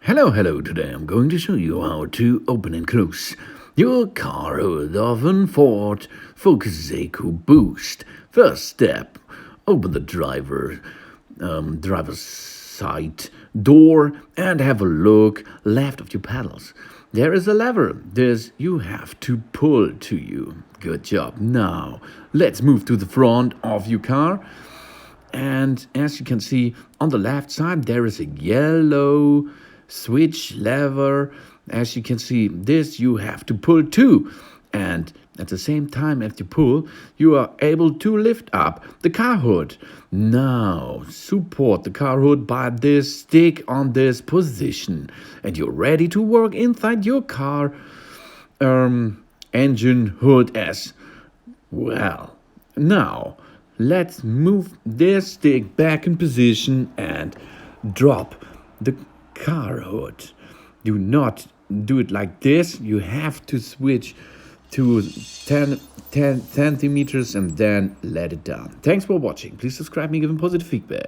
Hello, today I'm going to show you how to open and close your car hood of a Ford Focus EcoBoost. First step, open the driver's side door and have a look left of your pedals. There is a lever, this you have to pull to you. Good job. Now, let's move to the front of your car. And as you can see on the left side, there is a yellow switch lever. As you can see, this you have to pull too. And at the same time as you pull, you are able to lift up the car hood. Now, support the car hood by this stick on this position. And you're ready to work inside your car engine hood as well. Now, let's move this stick back in position and drop the car hood. Do not do it like this. You have to switch to 10 centimeters and then let it down. Thanks for watching. Please subscribe and give me positive feedback.